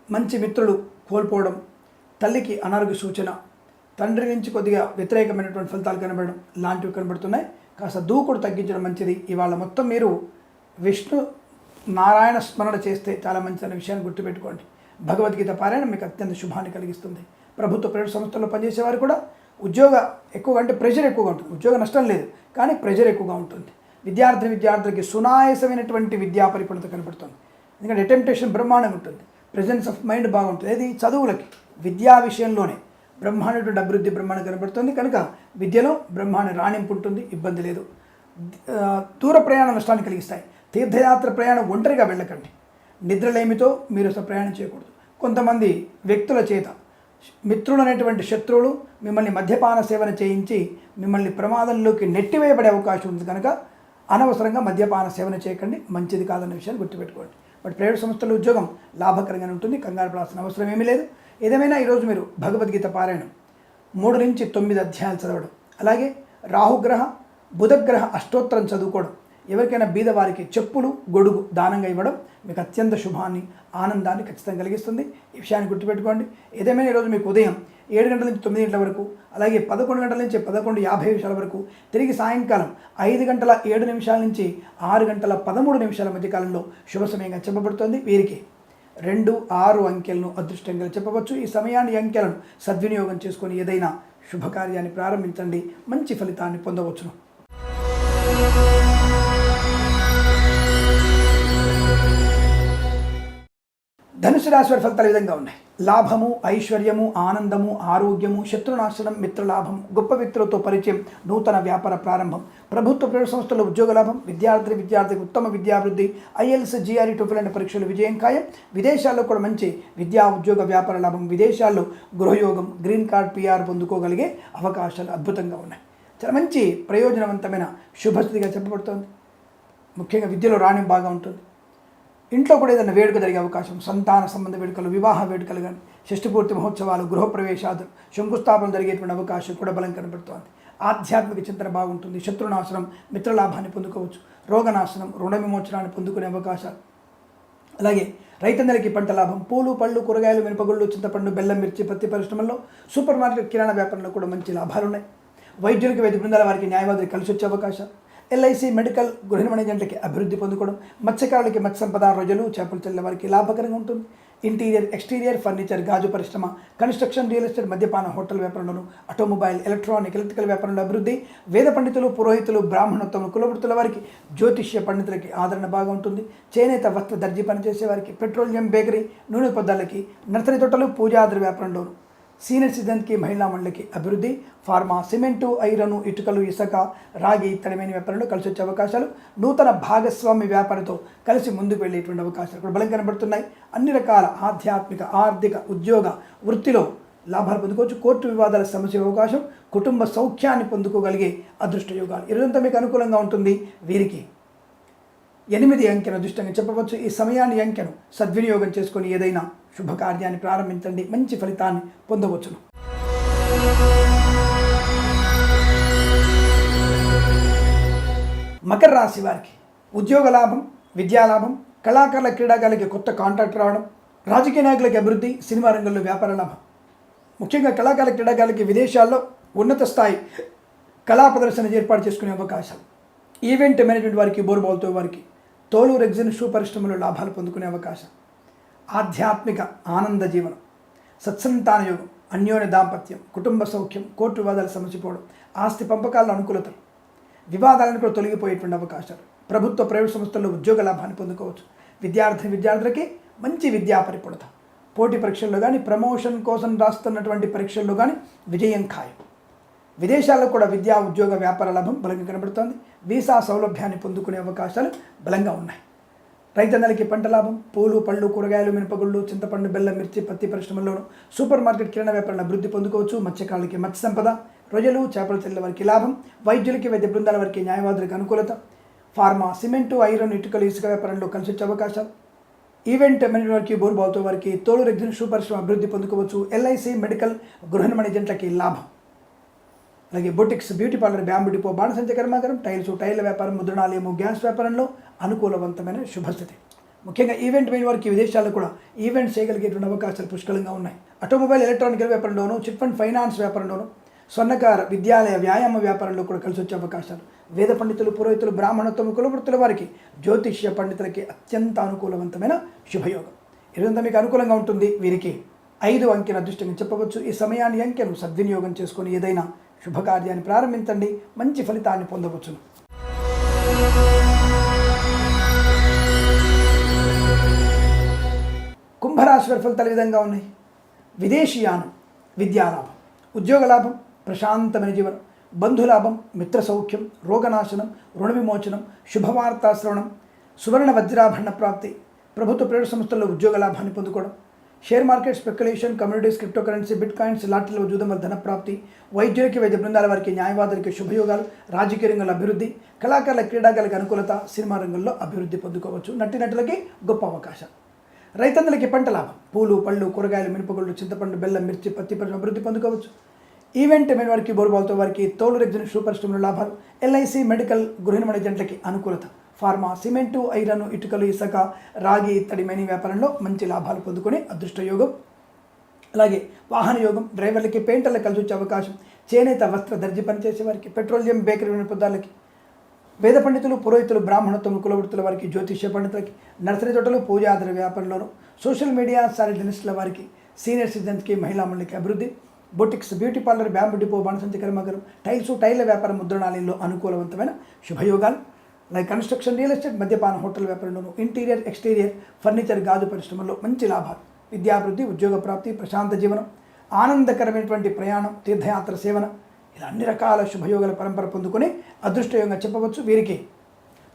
మంచి మిత్రులు కోల్పోవడం, తల్లికి అనారోగ్య సూచన, తండ్రి నుంచి కొద్దిగా వ్యతిరేకమైనటువంటి ఫలితాలు కనబడడం లాంటివి కనబడుతున్నాయి. కాస్త దూకుడు తగ్గించడం మంచిది. ఇవాళ మొత్తం మీరు విష్ణు నారాయణ స్మరణ చేస్తే చాలా మంచి అనే విషయాన్ని గుర్తుపెట్టుకోండి. భగవద్గీత పారాయణం మీకు అత్యంత శుభాన్ని కలిగిస్తుంది. ప్రభుత్వ, ప్రైవేట్ సంస్థల్లో పనిచేసేవారు కూడా ఉద్యోగ ఎక్కువగా అంటే ప్రెషర్ ఎక్కువగా ఉంటుంది. ఉద్యోగ నష్టం లేదు, కానీ ప్రెషర్ ఎక్కువగా ఉంటుంది. విద్యార్థులకి సునాయాసమైనటువంటి విద్యా పరిపూర్ణత కనబడుతుంది. ఎందుకంటే అటెంప్టేషన్ బ్రహ్మాండంగా ఉంటుంది, ప్రెజెన్స్ ఆఫ్ మైండ్ బాగుంటుంది. అది చదువులకి, విద్యా విషయంలోనే బ్రహ్మాండటువంటి అభివృద్ధి బ్రహ్మాండం కనబడుతుంది కనుక విద్యలో బ్రహ్మాండ రాణింపు ఉంటుంది, ఇబ్బంది లేదు. దూర ప్రయాణ నష్టాన్ని కలిగిస్తాయి. తీర్థయాత్ర ప్రయాణం ఒంటరిగా వెళ్ళకండి. నిద్రలేమితో మీరు అసలు ప్రయాణం చేయకూడదు. కొంతమంది వ్యక్తుల చేత, మిత్రులు అనేటువంటి శత్రువులు మిమ్మల్ని మద్యపాన సేవన చేయించి మిమ్మల్ని ప్రమాదంలోకి నెట్టివేయబడే అవకాశం ఉంది కనుక అనవసరంగా మద్యపాన సేవన చేయకండి, మంచిది కాదన్న విషయాన్ని గుర్తుపెట్టుకోండి. బట్ ప్రైవేట్ సంస్థల ఉద్యోగం లాభకరంగానే ఉంటుంది, కంగారు పడాల్సిన అవసరం ఏమీ లేదు. ఏదేమైనా ఈరోజు మీరు భగవద్గీత పారాయణం 3 నుంచి 9 అధ్యాయాలు చదవడం, అలాగే రాహుగ్రహ, బుధగ్రహ అష్టోత్తరం చదువుకోవడం, ఎవరికైనా బీదవారికి చెప్పులు, గొడుగు దానంగా ఇవ్వడం మీకు అత్యంత శుభాన్ని, ఆనందాన్ని ఖచ్చితంగా కలిగిస్తుంది. ఈ విషయాన్ని గుర్తుపెట్టుకోండి. ఏదేమైనా ఈరోజు మీకు ఉదయం 7 గంటల నుంచి 9 గంటల వరకు, అలాగే 11 గంటల నుంచి 11:50 వరకు, తిరిగి సాయంకాలం 5 గంటల 7 నిమిషాల నుంచి 6 గంటల 13 నిమిషాల మధ్య కాలంలో శుభ సమయంగా చెప్పబడుతోంది. వీరికి 2, 6 అంకెలను అదృష్టంగా చెప్పవచ్చు. ఈ సమయాన్ని, అంకెలను సద్వినియోగం చేసుకొని ఏదైనా శుభకార్యాన్ని ప్రారంభించండి, మంచి ఫలితాన్ని పొందవచ్చును. ధనుసు రాశి వారి ఫలితాలు ఈ విధంగా ఉన్నాయి. లాభము, ఐశ్వర్యము, ఆనందము, ఆరోగ్యము, శత్రునాశనం, మిత్రలాభం, గొప్ప వ్యక్తులతో పరిచయం, నూతన వ్యాపార ప్రారంభం, ప్రభుత్వ ప్రైవేట్ సంస్థల్లో ఉద్యోగ లాభం, విద్యార్థికి ఉత్తమ విద్యాభివృద్ధి, ఐఎల్స్, జిఆర్ఈ, టోఫెల్ లాంటి పరీక్షలు విజయం ఖాయం, విదేశాల్లో కూడా మంచి విద్యా ఉద్యోగ వ్యాపార లాభం, విదేశాల్లో గృహయోగం, గ్రీన్ కార్డ్, పిఆర్ పొందుకోగలిగే అవకాశాలు అద్భుతంగా ఉన్నాయి. చాలా మంచి ప్రయోజనవంతమైన శుభస్థితిగా చెప్పబడుతోంది. ముఖ్యంగా విద్యలో రాణ్యం బాగా ఉంటుంది. ఇంట్లో కూడా ఏదైనా వేడుక జరిగే అవకాశం, సంతాన సంబంధ వేడుకలు, వివాహ వేడుకలు కానీ, షష్ఠపూర్తి మహోత్సవాలు, గృహప్రవేశాలు, శంకుస్థాపనలు జరిగేటువంటి అవకాశం కూడా బలం కనబడుతోంది. ఆధ్యాత్మిక చింతన బాగుంటుంది. శత్రునాశనం, మిత్రలాభాన్ని పొందుకోవచ్చు. రోగనాశనం, రుణ విమోచనాన్ని పొందుకునే అవకాశాలు. అలాగే రైతన్నలకి పంట లాభం, పూలు, పళ్ళు, కూరగాయలు, మినపగుళ్ళు, చింతపండు, బెల్లం, మిర్చి, పత్తి పరిశ్రమల్లో, సూపర్ మార్కెట్, కిరాణా వ్యాపారంలో కూడా మంచి లాభాలు ఉన్నాయి. వైద్యులకి, వైద్య బృందాల వారికి, న్యాయవాదులకు కలిసి వచ్చే అవకాశాలు. ఎల్ఐసి, మెడికల్, గృహ నిర్మాణానికి అభివృద్ధి పొందుకోవడం, మత్స్యకారులకి, మత్స్య సంపద, రొయ్యలు, చేపలు చెల్లె వారికి లాభకరంగా ఉంటుంది. ఇంటీరియర్, ఎక్స్టీరియర్, ఫర్నిచర్, గాజు పరిశ్రమ, కన్స్ట్రక్షన్, రియల్ ఎస్టేట్, మద్యపాన, హోటల్ వ్యాపారంలోను, ఆటోమొబైల్, ఎలక్ట్రానిక్, ఎలక్ట్రికల్ వ్యాపారంలో అభివృద్ధి. వేద పండితులు, పురోహితులు, బ్రాహ్మణోత్తములు, కులవృత్తుల వారికి, జ్యోతిష్య పండితులకి ఆదరణ బాగా ఉంటుంది. చేనేత, వస్త్ర, దర్జీ పనిచేసే వారికి, పెట్రోలియం, బేకరీ, నూనె పదార్థాలకి, నర్సరీ తోటలు, పూజాద్ర వ్యాపారంలోను, సీనియర్ సిటిజన్కి, మహిళా మండలికి అభివృద్ధి. ఫార్మా, సిమెంటు, ఐరను, ఇటుకలు, ఇసుక, రాగి, తడిమైన వ్యాపారంలో కలిసి వచ్చే అవకాశాలు. నూతన భాగస్వామి వ్యాపారితో కలిసి ముందుకు వెళ్ళేటువంటి అవకాశాలు కూడా బలం కనబడుతున్నాయి. అన్ని రకాల ఆధ్యాత్మిక, ఆర్థిక, ఉద్యోగ, వృత్తిలో లాభాలు పొందుకోవచ్చు. కోర్టు వివాదాల సమస్య అవకాశం, కుటుంబ సౌఖ్యాన్ని పొందుకోగలిగే అదృష్ట యోగాలు. ఇరుదంతా మీకు అనుకూలంగా ఉంటుంది. వీరికి 8 అంకెను అదృష్టంగా చెప్పవచ్చు. ఈ సమయాన్ని, అంకెను సద్వినియోగం చేసుకొని ఏదైనా శుభకార్యాన్ని ప్రారంభించండి. మంచి ఫలితాన్ని పొందవచ్చును. మకర రాశి వారికి ఉద్యోగ లాభం, విద్యాలాభం, కళాకారుల, క్రీడాకారులకి కొత్త కాంట్రాక్ట్ రావడం, రాజకీయ నాయకులకి అభివృద్ధి, సినిమా రంగంలో వ్యాపార లాభం. ముఖ్యంగా కళాకారుల, క్రీడాకారులకి విదేశాల్లో ఉన్నత స్థాయి కళా ప్రదర్శన ఏర్పాటు చేసుకునే అవకాశాలు. ఈవెంట్ మేనేజ్మెంట్ వారికి, బోర్బాల్తో వారికి, తోలు, రెగ్జిన్, షూ పరిశ్రమలో లాభాలు పొందుకునే అవకాశం. ఆధ్యాత్మిక ఆనంద జీవనం, సత్సంతాన యోగం, అన్యోన్య దాంపత్యం, కుటుంబ సౌఖ్యం, కోర్టు వివాదాలు సమసిపోవడం, ఆస్తి పంపకాల అనుకూలతలు, వివాదాలను కూడా తొలగిపోయేటువంటి అవకాశాలు. ప్రభుత్వ ప్రైవేట్ సంస్థల్లో ఉద్యోగ లాభాన్ని పొందుకోవచ్చు. విద్యార్థులకి మంచి విద్యా పరిపూర్ణత. పోటీ పరీక్షల్లో కానీ, ప్రమోషన్ కోసం రాస్తున్నటువంటి పరీక్షల్లో కానీ విజయం ఖాయం. విదేశాల్లో కూడా విద్యా, ఉద్యోగ, వ్యాపార లాభం బలంగా కనబడుతోంది. వీసా సౌలభ్యాన్ని పొందుకునే అవకాశాలు బలంగా ఉన్నాయి. రైతన్నలకి పంట లాభం, పూలు, పళ్ళు, కూరగాయలు, మినపగుళ్ళు, చింతపండు, బెల్లం, మిర్చి, పత్తి పరిశ్రమల్లోనూ, సూపర్ మార్కెట్, కిరాణా వ్యాపారంలో అభివృద్ధి పొందుకోవచ్చు. మత్స్యకారులకి మత్స్య సంపద, రొయ్యలు, చేపల చెల్లెల వారికి లాభం, వైద్యులకి, వైద్య బృందాల వారికి, న్యాయవాదులకు అనుకూలత. ఫార్మా, సిమెంటు, ఐరన్, ఇటుకలు, ఇసుక వ్యాపారంలో కలిసి వచ్చే అవకాశాలు. ఈవెంట్ మేనేజ్మెంట్ వారికి, బోర్బాల్తో వారికి, తోలు, రెగ్జిన్, షూ పరిశ్రమ అభివృద్ధి పొందుకోవచ్చు. ఎల్ఐసి, మెడికల్, గృహ నిర్మాణ ఏజెంట్లకి లాభం. అలాగే boutiques, beauty parlour, bamboo depot, బాణసంచ కర్మాగారం, టైర్ల వ్యాపారం, ముద్రణాలయము, గ్యాస్ వ్యాపారంలో అనుకూలవంతమైన శుభస్థితి. ముఖ్యంగా ఈవెంట్ మెయిన్ వారికి విదేశాల్లో కూడా ఈవెంట్స్ చేయగలిగేటువంటి అవకాశాలు పుష్కలంగా ఉన్నాయి. ఆటోమొబైల్, ఎలక్ట్రానికల్ వ్యాపారంలోనూ, చిట్ ఫండ్ ఫైనాన్స్ వ్యాపారంలోనూ, స్వర్ణకార, విద్యాలయ, వ్యాయామ వ్యాపారంలో కూడా కలిసి వచ్చే అవకాశాలు. వేద పండితులు, పురోహితులు, బ్రాహ్మణోత్తమ, కులవృత్తుల వారికి, జ్యోతిష్య పండితులకి అత్యంత అనుకూలవంతమైన శుభయోగం. ఇదంతా మీకు అనుకూలంగా ఉంటుంది. వీరికి 5 అంకెను అదృష్టంగా చెప్పవచ్చు. ఈ సమయాన్ని, అంకెను సద్వినియోగం చేసుకొని ఏదైనా శుభకార్యాన్ని ప్రారంభించండి. మంచి ఫలితాన్ని పొందవచ్చును. కుంభరాశి వారి ఫలితాలు ఈ విధంగా ఉన్నాయి. విదేశీయానం, విద్యాలాభం, ఉద్యోగ లాభం, ప్రశాంతమైన జీవనం, బంధులాభం, మిత్ర సౌఖ్యం, రోగనాశనం, రుణ విమోచనం, శుభవార్తా శ్రవణం, సువర్ణ వజ్రాభరణ ప్రాప్తి, ప్రభుత్వ ప్రైవేట్ సంస్థల్లో ఉద్యోగ లాభాన్ని పొందుకోవడం, share market, speculation, communities, cryptocurrency, bitcoins, లాటరీలో జూదం వల్ల ధన ప్రాప్తి, వైద్యులకి, వైద్య బృందాల వారికి, న్యాయవాదులకి శుభయోగాలు, రాజకీయ రంగంలో అభివృద్ధి, కళాకారుల, క్రీడాకారులకు అనుకూలత, సినిమా రంగంలో అభివృద్ధి పొందుకోవచ్చు. నటులకి గొప్ప అవకాశం. రైతన్నలకి పంట లాభం, పూలు, పళ్ళు, కూరగాయలు, మినపగుళ్ళు, చింతపండు, బెల్లం, మిర్చి, పత్తి పరిశ్రమ అభివృద్ధి పొందుకోవచ్చు. ఈవెంట్ మెయిన్ వారికి, బోర్బాల్తో వారికి, తోలు, రెగ్జిన్, షూ పరిశ్రమలో లాభాలు, ఎల్ఐసి, మెడికల్, గృహ నిర్మాణ ఏజెంట్లకి అనుకూలత. ఫార్మా, సిమెంటు, ఐరన్, ఇటుకలు, ఇసుక, రాగి, తడిమైన వ్యాపారంలో మంచి లాభాలు పొందుకునే అదృష్ట యోగం. అలాగే వాహన యోగం, డ్రైవర్లకి, పెయింటర్లకు కలిసి వచ్చే అవకాశం. చేనేత, వస్త్ర, దర్జీ పనిచేసే వారికి, పెట్రోలియం, బేకరీ పదార్థాలకి, వేద పండితులు, పురోహితులు, బ్రాహ్మణోత్తములు, కులవృత్తుల వారికి, జ్యోతిష్య పండితులకి, నర్సరీ తోటలు, పూజాద్ర వ్యాపారంలోను, సోషల్ మీడియా, సారిటనిస్టుల వారికి, సీనియర్ సిటిజన్స్కి, మహిళా మండలికి అభివృద్ధి, boutiques, beauty parlour, bamboo depot, బాణసంచ కర్మాగారం, టైర్ల వ్యాపారం, ముద్రణాలయంలో అనుకూలవంతమైన శుభయోగాలు. లైక్ కన్స్ట్రక్షన్, రియల్ ఎస్టేట్, మద్యపాన, హోటల్ వ్యాపారంలోను, ఇంటీరియర్, ఎక్స్టీరియర్, ఫర్నిచర్, గాజు పరిశ్రమల్లో మంచి లాభాలు. విద్యాభివృద్ధి, ఉద్యోగ ప్రాప్తి, ప్రశాంత జీవనం, ఆనందకరమైనటువంటి ప్రయాణం, తీర్థయాత్ర సేవన, ఇలా అన్ని రకాల శుభయోగాల పరంపర పొందుకొని అదృష్టయోగంగా చెప్పవచ్చు. వీరికి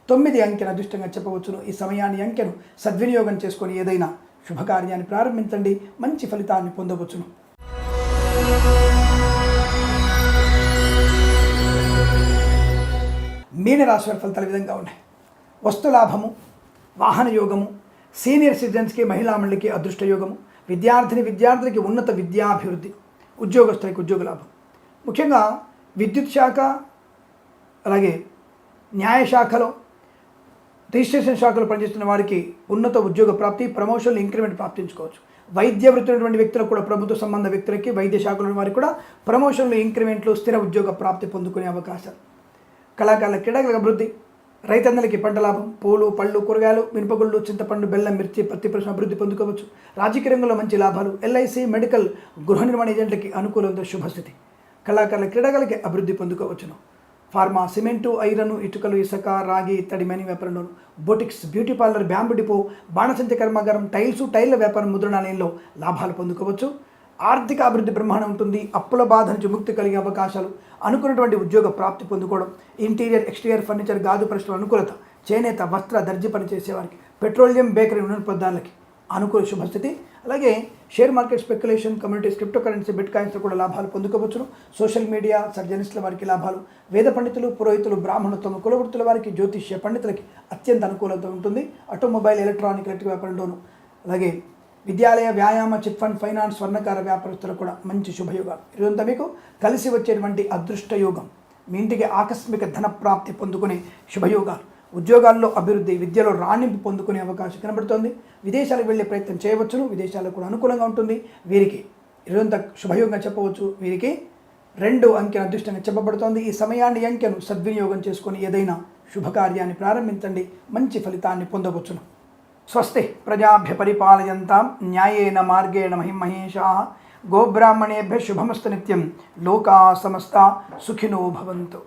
9 అంకెను అదృష్టంగా చెప్పవచ్చును. ఈ సమయాన్ని అంకెను సద్వినియోగం చేసుకొని ఏదైనా శుభకార్యాన్ని ప్రారంభించండి, మంచి ఫలితాన్ని పొందవచ్చును. మీనరాశి వారి ఫలితాలు ఈ విధంగా ఉన్నాయి. వస్తులాభము, వాహన యోగము, సీనియర్ సిటిజన్స్కి, మహిళా మండలికి అదృష్ట యోగము, విద్యార్థులకి ఉన్నత విద్యాభివృద్ధి, ఉద్యోగస్తులకి ఉద్యోగ లాభం. ముఖ్యంగా విద్యుత్ శాఖ, అలాగే న్యాయశాఖలో, రిజిస్ట్రేషన్ శాఖలో పనిచేస్తున్న వారికి ఉన్నత ఉద్యోగ ప్రాప్తి, ప్రమోషన్లు, ఇంక్రిమెంట్ ప్రాప్తించుకోవచ్చు. వైద్య వృత్తి ఉన్నటువంటి వ్యక్తులకు కూడా, ప్రభుత్వ సంబంధ వ్యక్తులకి, వైద్య శాఖలో వారికి కూడా ప్రమోషన్లు, ఇంక్రిమెంట్లు, స్థిర ఉద్యోగ ప్రాప్తి పొందుకునే అవకాశాలు. కళాకారుల, క్రీడాకారుల అభివృద్ధి, రైతన్నలకి పంట లాభం, పూలు, పళ్ళు, కూరగాయలు, మినపగుళ్ళు, చింతపండు, బెల్లం, మిర్చి, పత్తి పరిశ్రమ అభివృద్ధి పొందుకోవచ్చు. రాజకీయ రంగంలో మంచి లాభాలు. ఎల్ఐసి, మెడికల్, గృహ నిర్మాణ ఏజెంట్లకి అనుకూలంతో శుభస్థితి. కళాకారుల, క్రీడాకారులకి అభివృద్ధి పొందుకోవచ్చును. ఫార్మా, సిమెంటు, ఐరన్, ఇటుకలు, ఇసుక, రాగి, ఇత్తడి, మని వ్యాపారంలోను, boutiques, beauty parlour, bamboo depot, బాణసంచ కర్మాగారం, టైల్ల వ్యాపారం, ముద్రణాలయంలో లాభాలు పొందుకోవచ్చు. ఆర్థిక అభివృద్ధి బ్రహ్మాండం ఉంటుంది. అప్పుల బాధ నుంచి ముక్తి కలిగే అవకాశాలు, అనుకున్నటువంటి ఉద్యోగ ప్రాప్తి పొందుకోవడం, ఇంటీరియర్, ఎక్స్టీరియర్, ఫర్నిచర్, గాజు పరిశ్రమ అనుకూలత, చేనేత, వస్త్ర, దర్జీ పని చేసేవారికి, పెట్రోలియం, బేకరీ, నూనె పదార్థాలకి అనుకూల శుభస్థితి. అలాగే share market, speculation, communities, cryptocurrency, బిట్ కాయిన్స్లో కూడా లాభాలు పొందుకోవచ్చును. సోషల్ మీడియా, సర్జనిస్టుల వారికి లాభాలు. వేద పండితులు, పురోహితులు, బ్రాహ్మణోత్తమ కులవృత్తుల వారికి, జ్యోతిష్య పండితులకి అత్యంత అనుకూలత ఉంటుంది. ఆటోమొబైల్, ఎలక్ట్రిక్ వ్యాపారంలోను, అలాగే విద్యాలయ, వ్యాయామ, చిట్ ఫండ్, ఫైనాన్స్, స్వర్ణకార వ్యాపారస్తులకు కూడా మంచి శుభయోగాలు. ఇదంతా మీకు కలిసి వచ్చేటువంటి అదృష్ట యోగం. మీ ఇంటికి ఆకస్మిక ధన ప్రాప్తి పొందుకునే శుభయోగాలు. ఉద్యోగాల్లో అభివృద్ధి, విద్యలో రాణింపు పొందుకునే అవకాశం కనబడుతోంది. విదేశాలకు వెళ్ళే ప్రయత్నం చేయవచ్చును. విదేశాలకు కూడా అనుకూలంగా ఉంటుంది. వీరికి ఇదంతా శుభయోగంగా చెప్పవచ్చు. వీరికి 2 అంకెను అదృష్టంగా చెప్పబడుతోంది. ఈ సమయాన్ని, అంకెను సద్వినియోగం చేసుకొని ఏదైనా శుభకార్యాన్ని ప్రారంభించండి, మంచి ఫలితాన్ని పొందవచ్చును. స్వస్తి ప్రజాభ్య పరిపాలయంతాం న్యాయేన మార్గేణ మహిమహేషాః గోబ్రాహ్మణేభ్యः శుభమస్తు నిత్యం. లోకా సమస్తా సుఖినో భవంతు.